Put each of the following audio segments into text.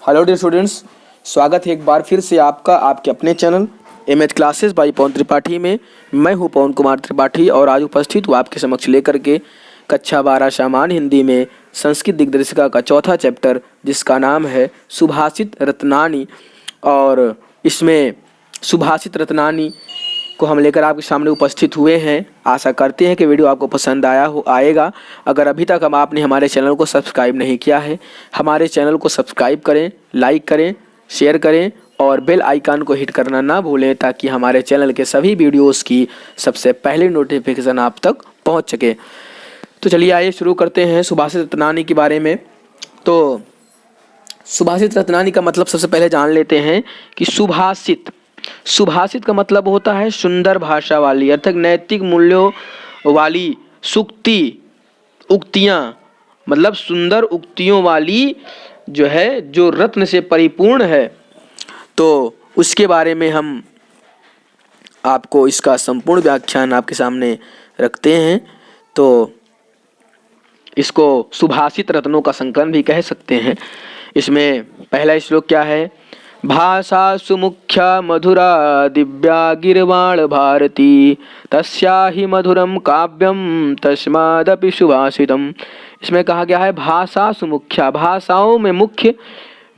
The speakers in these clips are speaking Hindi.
हेलो डियर स्टूडेंट्स, स्वागत है एक बार फिर से आपका आपके अपने चैनल एमएच क्लासेस बाई पवन त्रिपाठी में। मैं हूं पवन कुमार त्रिपाठी और आज उपस्थित हूं आपके समक्ष लेकर के कक्षा 12 सामान्य हिंदी में संस्कृत दिग्दर्शिका का चौथा चैप्टर, जिसका नाम है सुभाषित रत्नानी। और इसमें सुभाषित रत्नानी को हम लेकर आपके सामने उपस्थित हुए हैं। आशा करते हैं कि वीडियो आपको पसंद आएगा। अगर अभी तक आपने हमारे चैनल को सब्सक्राइब नहीं किया है, हमारे चैनल को सब्सक्राइब करें, लाइक करें, शेयर करें और बेल आइकन को हिट करना ना भूलें, ताकि हमारे चैनल के सभी वीडियोस की सबसे पहले नोटिफिकेशन आप तक पहुंच सके। तो चलिए आइए शुरू करते हैं सुभाषित रत्नानी के बारे में। तो सुभाषित रत्नानी का मतलब सबसे पहले जान लेते हैं कि सुभाषित का मतलब होता है सुंदर भाषा वाली, अर्थात नैतिक मूल्यों वाली उक्तियाँ, मतलब सुंदर उक्तियों वाली जो है, जो रत्न से परिपूर्ण है। तो उसके बारे में हम आपको इसका संपूर्ण व्याख्यान आपके सामने रखते हैं। तो इसको सुभाषित रत्नों का संकलन भी कह सकते हैं। इसमें पहला श्लोक क्या है? भाषा सुमुख्या मधुरा दिव्या गिरवाण भारती तस्या ही मधुरम काव्यम तस्मादपि सुभाषितम। इसमें कहा गया है भाषा सुमुख्या, भाषाओं में मुख्य,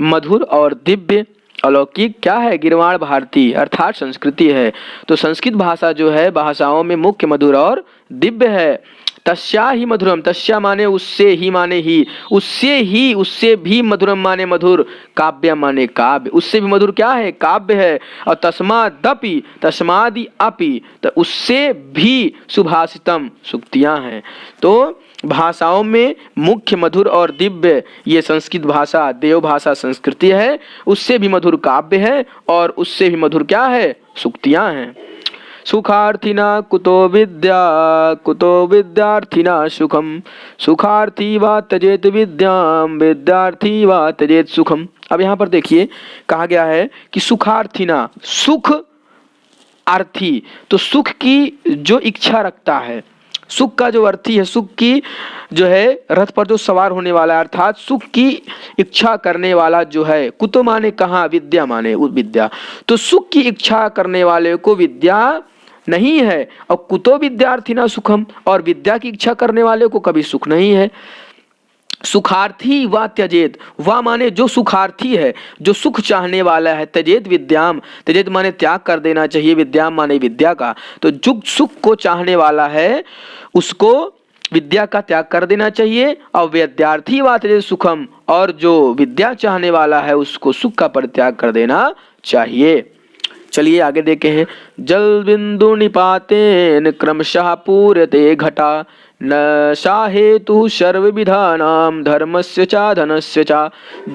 मधुर और दिव्य, अलौकिक क्या है? गिरवाण भारती अर्थात संस्कृति है। तो संस्कृत भाषा जो है भाषाओं में मुख्य, मधुर और दिव्य है। तस्या ही मधुरम, तस्या माने उससे, ही माने ही, उससे भी मधुरम माने मधुर, काव्य माने काव्य, उससे भी मधुर क्या है? काव्य है। और तस्मादपि, तस्मादि अपि, तो उससे भी सुभाषितम, सुक्तियां हैं। तो भाषाओं में मुख्य, मधुर और दिव्य ये संस्कृत भाषा देव भाषा संस्कृति है। उससे भी मधुर काव्य है और उससे भी मधुर क्या है? सुक्तियां हैं। सुखार्थिना कुतो विद्यार्थिना सुखम, सुखार्थी वा त्यजेत विद्याम, विद्यार्थी वा त्यजेत सुखम। अब यहाँ पर देखिए कहा गया है कि सुखार्थिना, सुख अर्थी, तो सुख की जो इच्छा रखता है, सुख का जो अर्थी है, सुख की जो है रथ पर जो सवार होने वाला है, अर्थात सुख की इच्छा करने वाला जो है। कुतो माने कहाँ? विद्या माने विद्या। तो सुख की इच्छा करने वाले को विद्या नहीं है। और कुतो विद्यार्थी ना सुखम, और विद्या की इच्छा करने वाले को कभी सुख नहीं है। सुखार्थी वा त्यजेत, वा माने जो सुखार्थी है, जो सुख चाहने वाला है। त्यजेत विद्याम, त्यजेत माने त्याग कर देना चाहिए, विद्याम माने विद्या का। तो जो सुख को चाहने वाला है उसको विद्या का त्याग कर देना चाहिए। और विद्यार्थी वा त्यजेत सुखम, और जो विद्या चाहने वाला है उसको सुख का परित्याग कर देना चाहिए। चलिए आगे देखे हैं। जल बिंदु निपातेन क्रमशः पूर्यते घटा, न साहेतु सर्वविधानाम धर्मस्य च धनस्य च।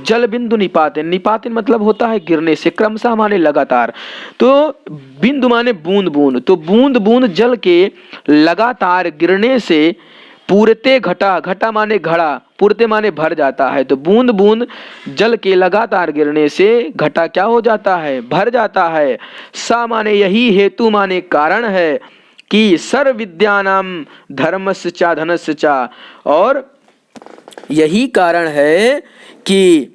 जल बिंदु निपातेन, निपातेन मतलब होता है गिरने से, क्रमशः माने लगातार। तो बिंदु माने बूंद बूंद, तो बूंद बूंद जल के लगातार गिरने से पूरते घटा, घटा माने घड़ा, पूरते माने भर जाता है। तो बूंद बूंद जल के लगातार गिरने से घटा क्या हो जाता है? भर जाता है। सा माने यही, हेतु माने कारण है, कि सर्व विद्यानाम धर्मस्य च धनस्य च, और यही कारण है कि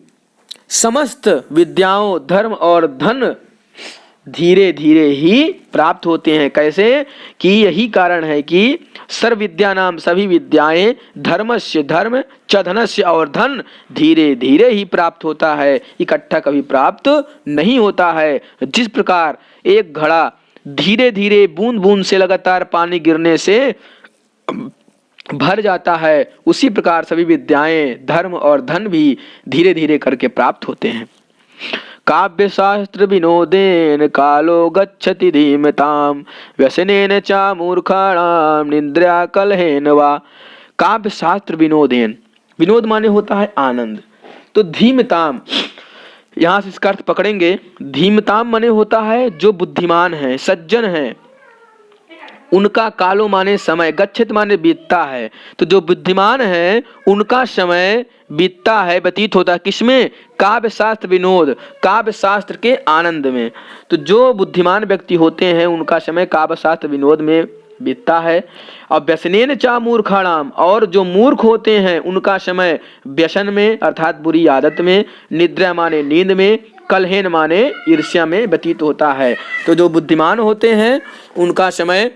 समस्त विद्याओं, धर्म और धन धीरे धीरे ही प्राप्त होते हैं। कैसे? कि यही कारण है कि सर्व विद्या नाम सभी विद्याएं, धर्मस्य धर्म, च धनस्य और धन धीरे धीरे ही प्राप्त होता है, इकट्ठा कभी प्राप्त नहीं होता है। जिस प्रकार एक घड़ा धीरे धीरे बूंद बूंद से लगातार पानी गिरने से भर जाता है, उसी प्रकार सभी विद्याएं, धर्म और धन भी धीरे धीरे करके प्राप्त होते हैं। काव्य शास्त्र विनोदेन कालो गच्छति धीमताम, व्यसनेन च मूर्खाणाम निद्रा कलहेन वा। काव्य शास्त्र विनोदेन, विनोद माने होता है आनंद। तो धीमताम, यहाँ से इसका अर्थ पकड़ेंगे। धीमताम माने होता है जो बुद्धिमान है, सज्जन है, उनका कालो माने समय, गच्छित माने बीतता है। तो जो बुद्धिमान है उनका समय बीतता है, व्यतीत होता है किसमें? काव्य शास्त्र विनोद, काव्य शास्त्र के आनंद में। तो जो बुद्धिमान व्यक्ति होते हैं उनका समय काव्य शास्त्र विनोद में बीतता है। अब व्यसनेन चा मूर्खाणाम, और जो मूर्ख होते हैं उनका समय व्यसन में अर्थात बुरी आदत में, निद्रा माने नींद में, कलहेन माने ईर्ष्या में व्यतीत होता है। तो जो बुद्धिमान होते हैं उनका समय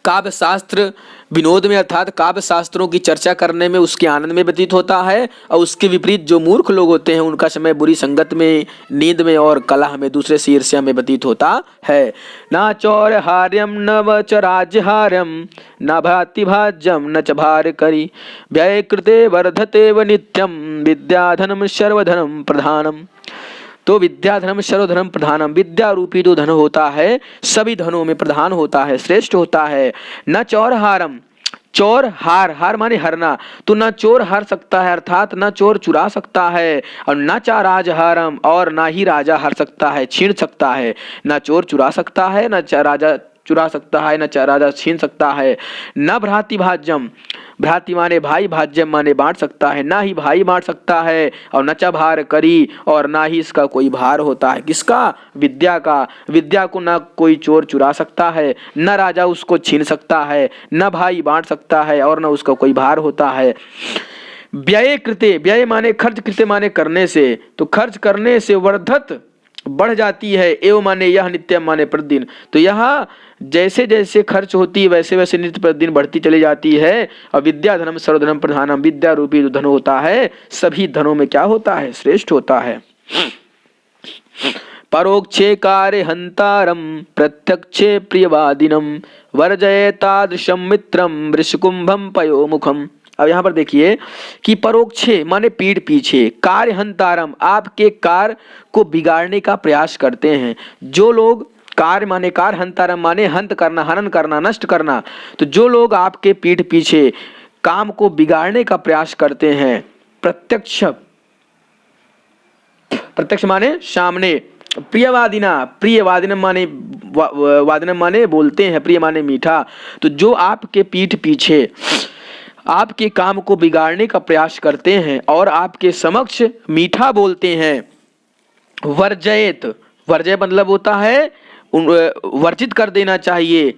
काव्य शास्त्र विनोद में अर्थात काव्य शास्त्रों की चर्चा करने में, उसके आनंद में व्यतीत होता है। और उसके विपरीत जो मूर्ख लोग होते हैं उनका समय बुरी संगत में, नींद में और कलह में, दूसरे से ईर्ष्या में व्यतीत होता है। न चौरहार्यम न व च राज्यहार्यम न भाति भाज्यम न च भार करी व्यय कृते वर्धते व नित्यम विद्याधनम सर्वधनम प्रधानम। तो विद्या धर्म सर्वधर्म प्रधानम, विद्या रूपी जो धन होता है सभी धनों में प्रधान होता है, श्रेष्ठ होता है। न चोर हारम, चोर हार, हार माने हरना, तो न चोर हार सकता है अर्थात न चोर चुरा सकता है, और न चा राजहारम, और ना ही राजा हार सकता है, छीन सकता है। न चोर चुरा सकता है, न चा राजा चुरा सकता है, न चा राजा छीन सकता है। न भ्राति भाज्यम, भ्राति माने भाई, भाज्यम माने बांट सकता है, ना ही भाई बांट सकता है। और न चा भार करी, और ना ही इसका कोई भार होता है। किसका? विद्या का। विद्या को ना कोई चोर चुरा सकता है, न राजा उसको छीन सकता है, न भाई बांट सकता है, और न उसका कोई भार होता है। व्यय कृते, व्यय माने खर्च, कृते माने करने से, तो खर्च करने से वर्धत बढ़ जाती है, एवं माने यह, नित्यम माने प्रतिदिन। तो यह जैसे जैसे खर्च होती है वैसे वैसे नित्य प्रतिदिन बढ़ती चली जाती है। और विद्या धनम सर्वधनम प्रधानम, विद्या रूपी जो धन होता है सभी धनों में क्या होता है? श्रेष्ठ होता है। परोक्षे कार्य हंतारम प्रत्यक्षे प्रियवादिनम वर्जये तादृशम मित्रम वृषकुंभम पयोमुखम। अब यहाँ पर देखिए कि परोक्षे माने पीठ पीछे, कार्य हंतारम आपके कार्य को बिगाड़ने का प्रयास करते हैं। जो लोग कार्य माने कार्य हंतारम माने हंत करना, हनन करना, नष्ट करना, तो जो लोग आपके पीठ पीछे काम को बिगाड़ने का प्रयास करते हैं, प्रत्यक्ष, प्रत्यक्ष माने सामने, प्रियवादिना, प्रियवादिनम माने वादिनम माने बोलते हैं, प्रिय माने मीठा। तो जो आपके पीठ पीछे आपके काम को बिगाड़ने का प्रयास करते हैं और आपके समक्ष मीठा बोलते हैं, वर्जयत, वर्जय मतलब होता है वर्जित कर देना चाहिए।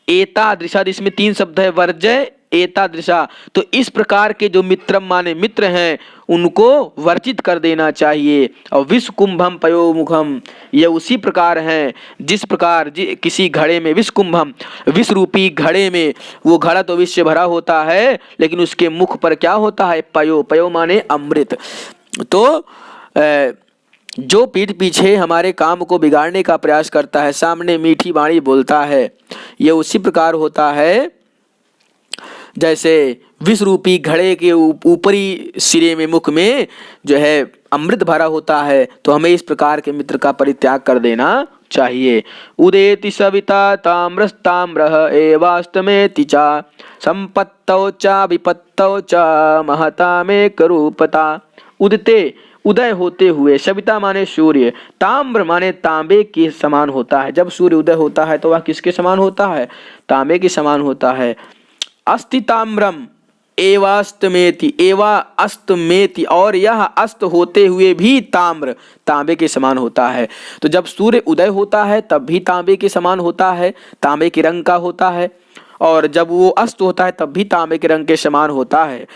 एतादृशा, इसमें 3 शब्द है, वर्जय एतादृशा। तो इस प्रकार के जो मित्रम माने मित्र हैं उनको वर्जित कर देना चाहिए। और विष कुंभम पयोमुखम, यह उसी प्रकार है जिस प्रकार किसी घड़े में, विष कुंभम विष रूपी घड़े में, वो घड़ा तो विष से भरा होता है लेकिन उसके मुख पर क्या होता है? पयो, पयो माने अमृत। तो जो पीठ पीछे हमारे काम को बिगाड़ने का प्रयास करता है, सामने मीठी वाणी बोलता है, यह उसी प्रकार होता है जैसे विष रूपी घड़े के ऊपरी सिरे में, मुख में जो है अमृत भरा होता है। तो हमें इस प्रकार के मित्र का परित्याग कर देना चाहिए। उदेति सविता ताम्रस्ताम्रः एवास्तमेति चा संपत्तौ चा विपत्तौ चा महतामेक रूपता। उदते, उदय होते हुए, सविता माने सूर्य, ताम्र माने तांबे के समान होता है। जब सूर्य उदय होता है तो वह किसके समान होता है? तांबे के समान होता है। अस्ति ताम्रम एवास्तमेति, एवा अस्तमेति, और यह अस्त होते हुए भी ताम्र, तांबे के समान होता है। तो जब सूर्य उदय होता है तब भी तांबे के समान होता है, तांबे के रंग का होता है, और जब वो अस्त होता है तब भी तांबे के रंग के समान होता है।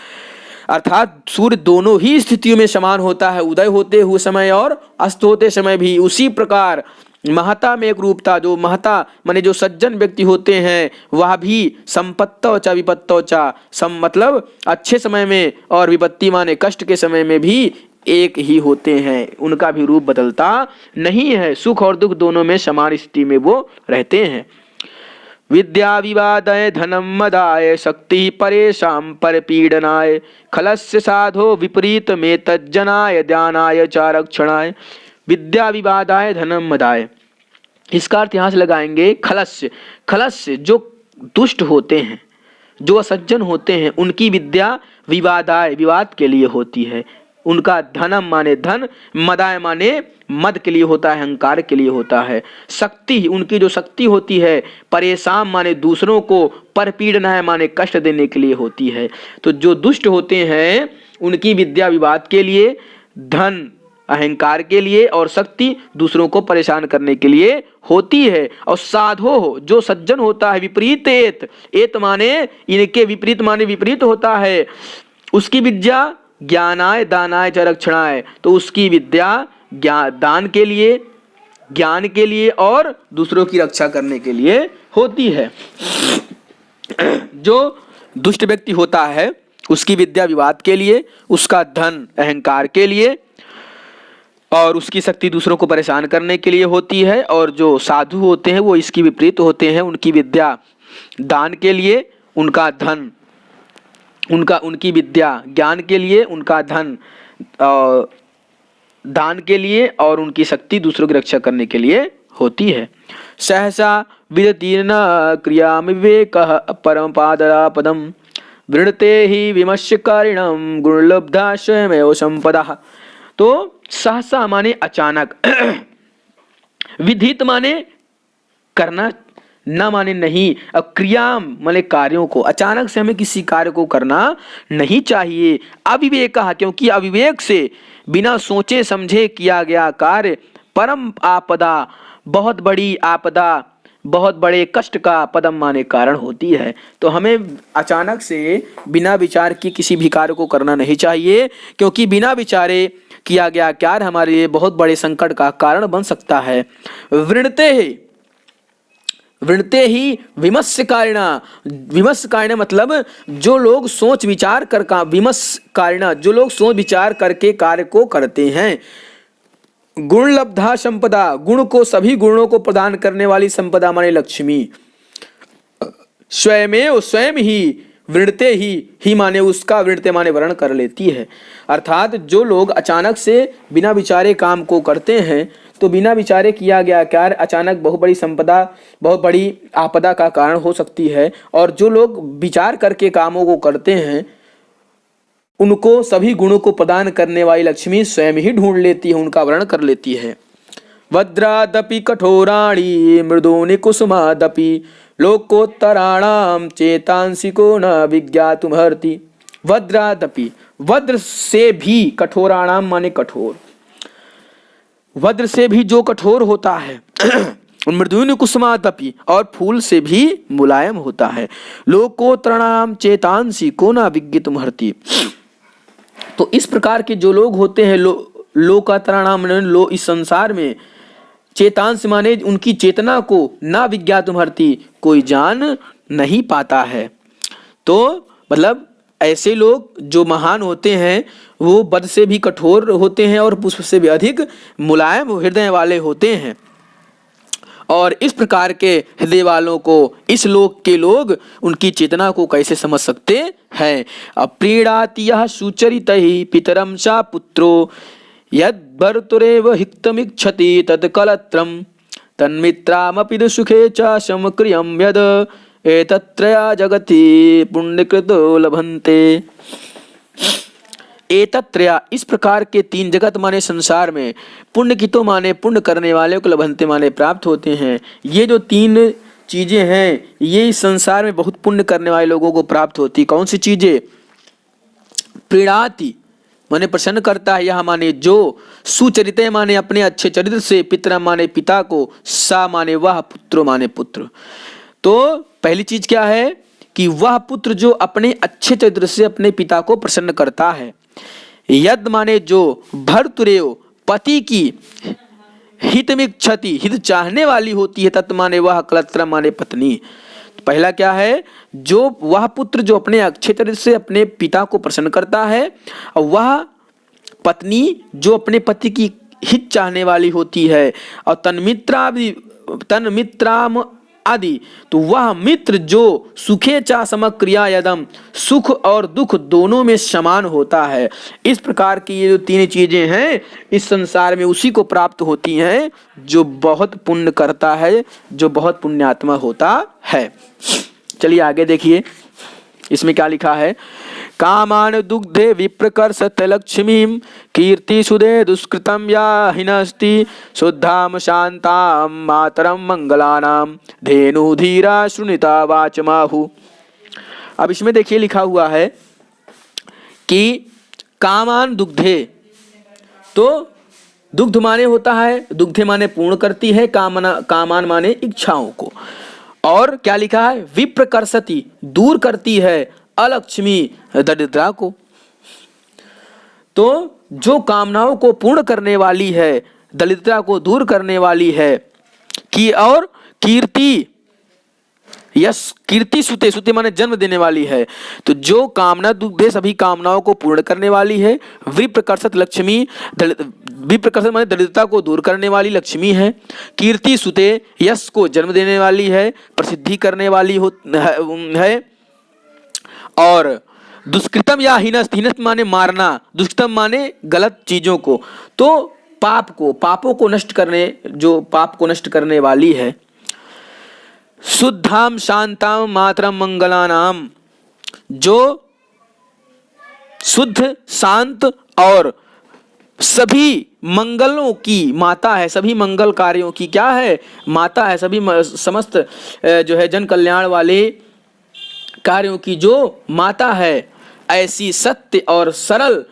अर्थात सूर्य दोनों ही स्थितियों में समान होता है, उदय होते हुए समय और अस्त होते समय भी। उसी प्रकार महता में एक रूपता, जो महता माने जो सज्जन व्यक्ति होते हैं वह भी संपत्तो चा विपत्तो चा, सम मतलब अच्छे समय में और विपत्ति माने कष्ट के समय में भी एक ही होते हैं, उनका भी रूप बदलता नहीं है। सुख और दुख दोनों में समान स्थिति में वो रहते हैं। विद्या विवादय धनम मदाय शक्ति परेशान परपीडनाय खलस्य साधो विपरीत में तज्जनाय ध्यानाय चारक्षणाय। विद्या विवादाय धनम मदाय, इसका अर्थ यहाँ से लगाएंगे खलस्य। खलस्य जो दुष्ट होते हैं, जो असज्जन होते हैं, उनकी विद्या विवादाय, विवाद के लिए होती है। उनका धनम माने धन, मदाय माने मद के लिए होता है, अहंकार के लिए होता है। शक्ति, उनकी जो शक्ति होती है, परेशान माने दूसरों को, परपीड़ना माने कष्ट देने के लिए होती है। तो जो दुष्ट होते हैं उनकी विद्या विवाद के लिए, धन अहंकार के लिए और शक्ति दूसरों को परेशान करने के लिए होती है। और साधो हो जो सज्जन होता है, विपरीत एत, एत माने इनके विपरीत माने विपरीत होता है, उसकी विद्या ज्ञानाय दानाय च रक्षणाय, तो उसकी विद्या दान के लिए, ज्ञान के लिए और दूसरों की रक्षा करने के लिए होती है। जो दुष्ट व्यक्ति होता है उसकी विद्या विवाद के लिए, उसका धन अहंकार के लिए और उसकी शक्ति दूसरों को परेशान करने के लिए होती है। और जो साधु होते हैं वो इसकी विपरीत होते हैं, उनकी विद्या दान के लिए, उनका धन उनकी विद्या ज्ञान के लिए, उनका धन दान के लिए और उनकी शक्ति दूसरों की रक्षा करने के लिए होती है। सहसा विदतीर्न क्रिया विवेकः परम पादरापदम वृणते ही विमर्शकारिणम गुणलब्धा स्वयमेव संपदा। तो सहसा माने अचानक, विधित माने करना, न माने नहीं, अब क्रियाम माने कार्यों को, अचानक से हमें किसी कार्य को करना नहीं चाहिए। अविवेक कहा क्योंकि अविवेक से बिना सोचे समझे किया गया कार्य परम आपदा, बहुत बड़ी आपदा, बहुत बड़े कष्ट का पदम माने कारण होती है। तो हमें अचानक से बिना विचार की किसी भी कार्य को करना नहीं चाहिए, क्योंकि बिना विचारे किया गया कार्य हमारे लिए बहुत बड़े संकट का कारण बन सकता है। वृणते ही विमर्शकारिणा, विमर्शकारिणा मतलब जो लोग सोच विचार कर का, विमर्शकारिणा जो लोग सोच विचार करके कार्य को करते हैं। गुण लब्धा संपदा, गुण को, सभी गुणों को प्रदान करने वाली संपदा माने लक्ष्मी। स्वयमेव स्वयं ही, वृणते ही माने उसका, वृणते माने वर्ण कर लेती है। अर्थात जो लोग अचानक से बिना विचारे काम को करते हैं, तो बिना विचारे किया गया कार्य अचानक बहुत बड़ी संपदा, बहुत बड़ी आपदा का कारण हो सकती है। और जो लोग विचार करके कामों को करते हैं उनको सभी गुणों को प्रदान करने वाली लक्ष्मी स्वयं ही ढूंढ लेती है, उनका वर्ण कर लेती है। वज्रादपि कठोराणि मृदूनि कुसुमादपि लोकोत्तराणाम चेतांसिको न विज्ञातुमर्हति। वज्रादपि, वज्र से भी, कठोराणाम माने कठोर, वज्र से भी जो कठोर होता है मृदुनि कुसुमादपि, और फूल से भी मुलायम होता है। लोकोत्तराणाम चेतांसिको न विज्ञातुमर्हति। तो इस प्रकार के जो लोग होते हैं, लोकातराणाम लो, इस संसार में, चेतांश माने उनकी चेतना को, ना विज्ञातुमर्हति कोई जान नहीं पाता है। तो मतलब ऐसे लोग जो महान होते हैं वो वज्र से भी कठोर होते हैं और पुष्प से भी अधिक मुलायम हृदय वाले होते हैं। और इस प्रकार के हृदय वालों को इस लोक के लोग उनकी चेतना को कैसे समझ सकते हैं। अप्रीणाति यः सुचरितैः पितरं सा पुत्रो यद्भर्तुरेव हितमिच्छति तत्कलत्रं तन्मित्रामपि दुःसुखे च समक्रियं यद् एतत्त्रया जगति पुण्यकृतो लभन्ते। एतत्त्रया, इस प्रकार के तीन जगत माने संसार में, पुण्य कितो माने पुण्य करने वाले को, लभन्ते माने प्राप्त होते हैं। ये जो तीन चीजें हैं ये इस संसार में बहुत पुण्य करने वाले लोगों को प्राप्त होती। कौन सी चीजें? प्रीणाति माने प्रसन्न करता है, यह माने जो, सुचरित माने अपने अच्छे चरित्र से, पितरा माने पिता को, सा माने वह, पुत्रो माने पुत्र। तो पहली चीज क्या है कि वह पुत्र जो अपने अच्छे चरित्र से अपने पिता को प्रसन्न करता है। यद माने जो, भर्तुरेव पति की, हितमिच्छति हित चाहने वाली होती है, तत् माने वह, कलत्र माने पत्नी। तो पहला क्या है, जो वह पुत्र जो अपने अच्छे तरह से अपने पिता को प्रसन्न करता है, और वह पत्नी जो अपने पति की हित चाहने वाली होती है। और तन्मित्राम आदि, तो वह मित्र जो सुखे चा समक्रिया यदम, सुख और दुख दोनों में समान होता है। इस प्रकार की ये जो तीन चीजें हैं इस संसार में उसी को प्राप्त होती हैं जो बहुत पुण्य करता है, जो बहुत पुण्यात्मा होता है। चलिए आगे देखिए इसमें क्या लिखा है। कामान दुग्धे विप्रकर्षत लक्ष्मीं कीर्ति सुदे दुष्कृतम या हिनस्ति शुद्धाम शांताम मातरम मंगलानाम धेनु धीरा सुनिता वाचमाहु। अब इसमें देखिए लिखा हुआ है कि कामान दुग्धे, तो दुग्ध माने होता है, दुग्धे माने पूर्ण करती है, कामान माने इच्छाओं को। और क्या लिखा है, विप्रकर्षति दूर करती है, अलक्ष्मी दरिद्रा को। तो जो कामनाओं को पूर्ण करने वाली है, दरिद्रता को दूर करने वाली है, कि और कीर्ति, यस कीर्ति सुते, सुते माने जन्म देने वाली है। तो जो कामना दुग्धे सभी कामनाओं को पूर्ण करने वाली है, विप्रकर्षत लक्ष्मी, विप्रकर्षत माने दरिद्रता को दूर करने वाली लक्ष्मी है। कीर्ति सुते यश को जन्म देने वाली है, प्रसिद्धि करने वाली है। और दुष्कृतम या हिनस्त, हिनस्त माने मारना, दुष्कृतम माने गलत चीजों को, तो पाप को, पापों को नष्ट करने, जो पाप को नष्ट करने वाली है। शुद्धाम शांताम मातरम मंगलानाम, जो शुद्ध शांत और सभी मंगलों की माता है, सभी मंगल कार्यों की क्या है, माता है, सभी समस्त जो है जन कल्याण वाले कार्यों की जो माता है, ऐसी सत्य और सरल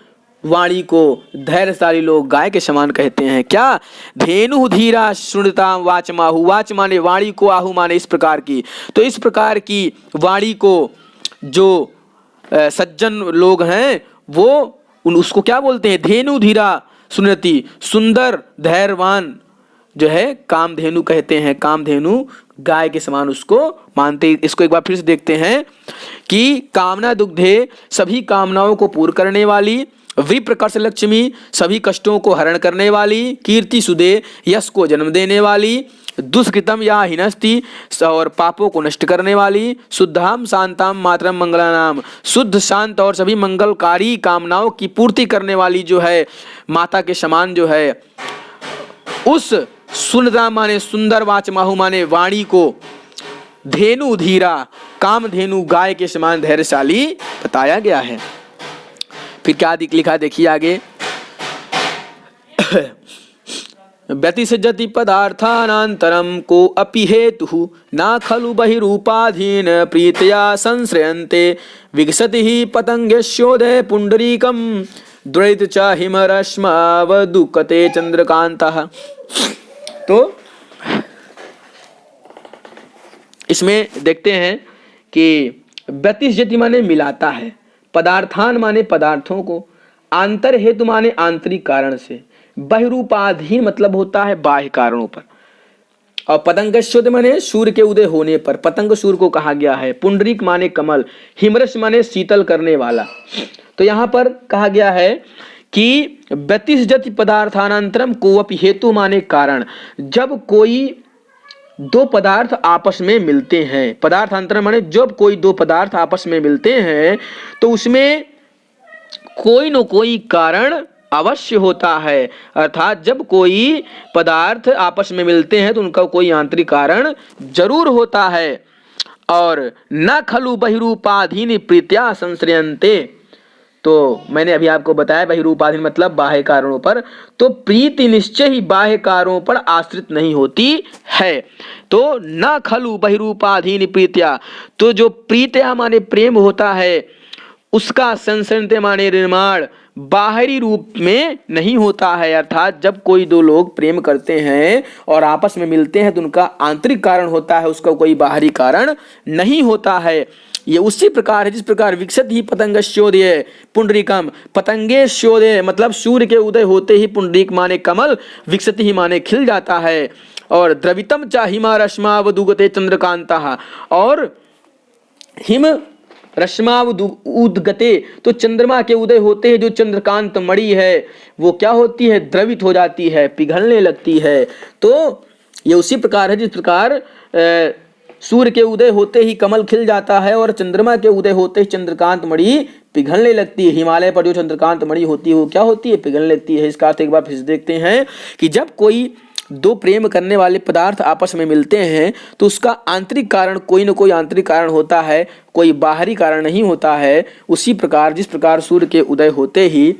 वाणी को धैर्यशाली लोग गाय के समान कहते हैं। क्या, धेनु धीरा शुणता वाचमाहु, वाच माने वाणी को, आहु माने इस प्रकार की। तो इस प्रकार की वाणी को जो सज्जन लोग हैं वो उसको क्या बोलते हैं, धेनु धीरा सुनती, सुंदर धैर्यवान जो है कामधेनु कहते हैं। कामधेनु गाय के समान उसको मानते। इसको एक बार फिर से देखते हैं कि कामना दुग्धे सभी कामनाओं को पूर्ण करने वाली, विप्रकर्ष लक्ष्मी सभी कष्टों को हरण करने वाली, कीर्ति सुदे यश को जन्म देने वाली, दुष्कृतम या हिनस्ति और पापों को नष्ट करने वाली, शुद्धाम शांताम मातरम मंगलानाम शुद्ध शांत और सभी मंगलकारी कामनाओं की पूर्ति करने वाली जो है माता के समान जो है, उस सुनता माने सुंदर, वाचमाहु माने वाणी को, धेनु धीरा कामधेनु गाय के समान धैर्यशाली बताया गया है। फिर क्या लिखा देखिए आगे, व्यतिसज्जति पदार्थानांतरम को अपि हेतु ना खलु बहिरूपाधीन प्रीतया संश्रयन्ते विकसति ही पतंगस्योदय पुंडरीकम द्वैत च हिमरश्मावदुकते चंद्रकांतः। तो इसमें देखते हैं कि व्यतिसज्जति माने मिलाता है, पदार्थान माने पदार्थों को, आंतर हेतु माने आंतरिक कारण से, बहिरूपाधीन मतलब होता है बाह्य कारणों पर, और पतंगस्योदय माने सूर्य के उदय होने पर, पतंग सूर्य को कहा गया है। पुंडरीक माने कमल, हिमरस माने शीतल करने वाला। तो यहाँ पर कहा गया है कि व्यतिसज्जति पदार्थानांतरम कोऽपि हेतु माने कारण, जब कोई दो पदार्थ आपस में मिलते हैं, पदार्थांतरण माने जब कोई दो पदार्थ आपस में मिलते हैं तो उसमें कोई न कोई कारण अवश्य होता है। अर्थात जब कोई पदार्थ आपस में मिलते हैं तो उनका कोई आंतरिक कारण जरूर होता है। और न खलु बहिरूपाधीन प्रीत्या संश्रयन्ते, तो मैंने अभी आपको बताया बहिरूपाधीन मतलब बाह्य कारणों पर, तो प्रीति निश्चय ही बाह्य कारणों पर आश्रित नहीं होती है। तो न खलु बहिरूपाधीन प्रीत्या, तो जो प्रीत्या माने प्रेम होता है उसका संसरते माने निर्माण बाहरी रूप में नहीं होता है। अर्थात जब कोई दो लोग प्रेम करते हैं और आपस में मिलते हैं तो उनका आंतरिक कारण होता है, उसका कोई बाहरी कारण नहीं होता है। ये उसी प्रकार है जिस प्रकार विकसित ही पतंगस्योदय पुंडरीकम, पतंगेस्योदय मतलब सूर्य के उदय होते ही पुंडरीक माने कमल, विकसित ही माने खिल जाता है। और द्रवितम चा हिमारश्मावदुगते चंद्रकांता, और हिम रश्मावदुगते तो चंद्रमा के उदय होते हैं जो चंद्रकांत मणि है वो क्या होती है, द्रवित हो जाती है, पिघलने लगती है। तो ये उसी प्रकार है जिस प्रकार सूर्य के उदय होते ही कमल खिल जाता है और चंद्रमा के उदय होते ही चंद्रकांत मणि पिघलने लगती है। हिमालय पर जो चंद्रकांत मणि होती है वो क्या होती है, पिघलने लगती है। इसका अर्थ एक बार फिर से देखते हैं कि जब कोई दो प्रेम करने वाले पदार्थ आपस में मिलते हैं तो उसका आंतरिक कारण कोई न कोई आंतरिक कारण होता है, कोई बाहरी कारण नहीं होता है। उसी प्रकार जिस प्रकार सूर्य के उदय होते ही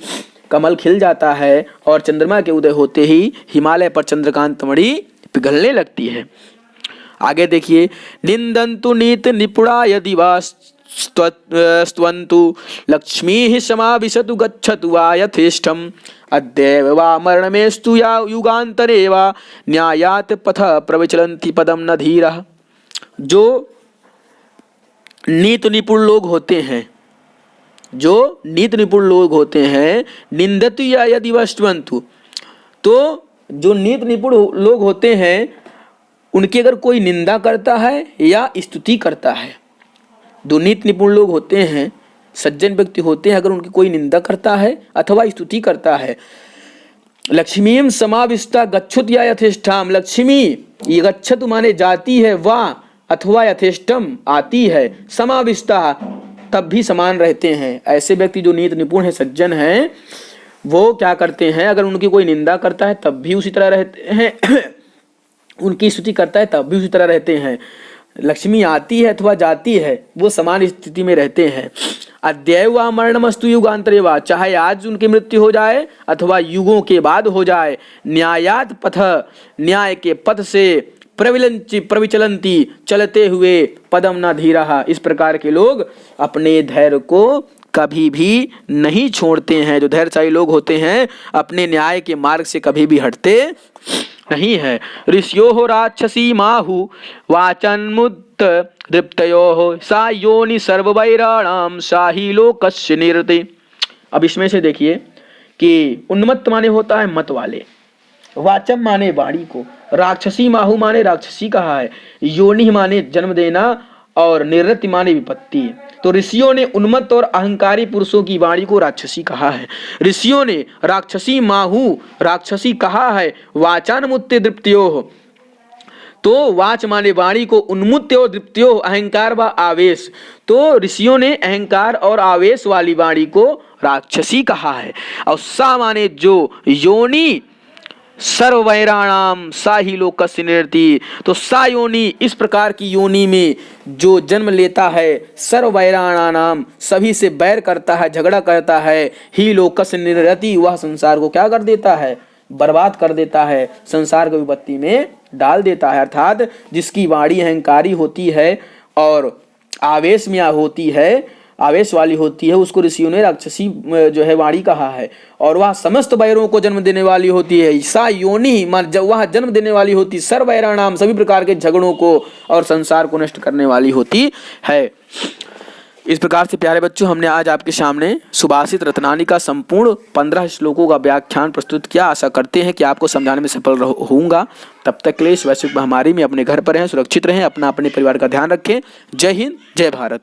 कमल खिल जाता है और चंद्रमा के उदय होते ही हिमालय पर चंद्रकांत मणि पिघलने लगती है। आगे देखिए, निंदन्तु नीत निपुणा यदि वा स्तवन्तु लक्ष्मीः समाविशतु गच्छतु वा यथेष्टम् अद्यैव वा मरणमेस्तु या युगान्तरे वा न्यायात् पथ प्रविचलन्ति पदम न धीरः। जो नीति निपुण लोग होते हैं, जो नीति निपुण लोग होते हैं, निंदतु या यदि वस्तुवन्तु, तो जो नीति निपुण लोग होते हैं उनकी अगर कोई निंदा करता है या स्तुति करता है, जो नीति निपुण लोग होते हैं, सज्जन व्यक्ति होते हैं, अगर उनकी कोई निंदा करता है अथवा स्तुति करता है, लक्ष्मीम समाविष्टा गच्छुत या यथेष्टाम, लक्ष्मी ये गच्छतु माने जाती है, वा अथवा यथेष्टम आती है, समाविष्टा तब भी समान रहते हैं। ऐसे व्यक्ति जो नीति निपुण है, सज्जन हैं, वो क्या करते हैं, अगर उनकी कोई निंदा करता है तब भी उसी तरह रहते हैं उनकी स्तुति करता है तब भी उसी तरह रहते हैं। लक्ष्मी आती है अथवा जाती है, वो समान स्थिति में रहते हैं। अद्यैव वा मरणमस्तु युगान्तरे वा, चाहे आज उनकी मृत्यु हो जाए अथवा युगों के बाद हो जाए, न्यायात पथ न्याय के पथ से प्रविचलंती चलते हुए पदम न धीरः, इस प्रकार के लोग अपने धैर्य को कभी भी नहीं छोड़ते हैं। जो धैर्यशाली लोग होते हैं अपने न्याय के मार्ग से कभी भी हटते नहीं है। ऋषियो राक्षसी माहु वाचन्मुक्त दृप्तयो सा योनि सर्ववैराणाम साही लोकस्य निरते। अब इसमें से देखिए कि उन्मत्त माने होता है मत वाले, वाचम माने वाणी को, राक्षसी माहु माने राक्षसी कहा है, योनि माने जन्म देना और निरति माने विपत्ति। तो ऋषियों ने उन्मत्त और अहंकारी पुरुषों की वाणी को राक्षसी कहा है। ऋषियों ने राक्षसी माहु राक्षसी कहा है। वाचान्मुत्ते दृप्त्योः, तो वाच माने वाणी को, उन्मुत्त और दृप्त्योः अहंकार व आवेश, तो ऋषियों ने अहंकार और आवेश वाली वाणी को राक्षसी कहा है। और सा माने जो, योनि सर्ववैराणाम सा ही लोकस्य निरति, तो सा योनि इस प्रकार की योनि में जो जन्म लेता है, सर्ववैराणाम सभी से बैर करता है, झगड़ा करता है, ही लोकस्य निरति वह संसार को क्या कर देता है, बर्बाद कर देता है, संसार को विपत्ति में डाल देता है। अर्थात जिसकी वाणी अहंकारी होती है और आवेश में होती है, आवेश वाली होती है, उसको ऋषियों ने राक्षसी जो है वाणी कहा है। और वह समस्त वैरों को जन्म देने वाली होती है। सा योनि मान जब वह जन्म देने वाली होती, सर्व वैराणाम सभी प्रकार के झगड़ों को और संसार को नष्ट करने वाली होती है। इस प्रकार से प्यारे बच्चों, हमने आज आपके सामने सुभाषित रत्नानी का संपूर्ण 15 श्लोकों का व्याख्यान प्रस्तुत किया। आशा करते हैं कि आपको समझाने में सफल होऊंगा। तब तक क्लेश वैश्विक महामारी में अपने घर पर रहें, सुरक्षित रहें, अपना अपने परिवार का ध्यान रखें। जय हिंद, जय भारत।